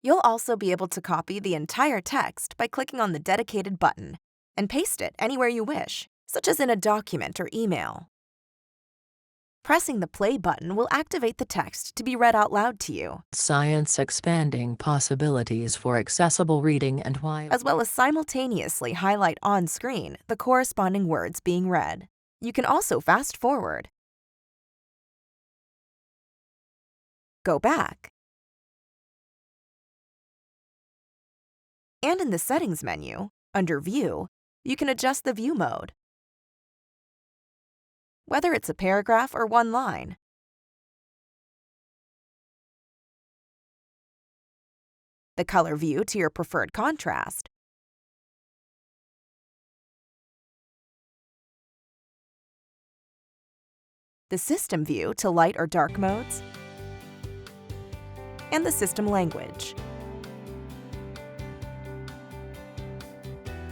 You'll also be able to copy the entire text by clicking on the dedicated button and paste it anywhere you wish, such as in a document or email. Pressing the play button will activate the text to be read out loud to you, Science expanding possibilities for accessible reading and why. as well as simultaneously highlight on screen the corresponding words being read. You can also fast forward, go back, and in the Settings menu, under View, you can adjust the view mode, whether it's a paragraph or one line. The color view to your preferred contrast, the system view to light or dark modes, and the system language.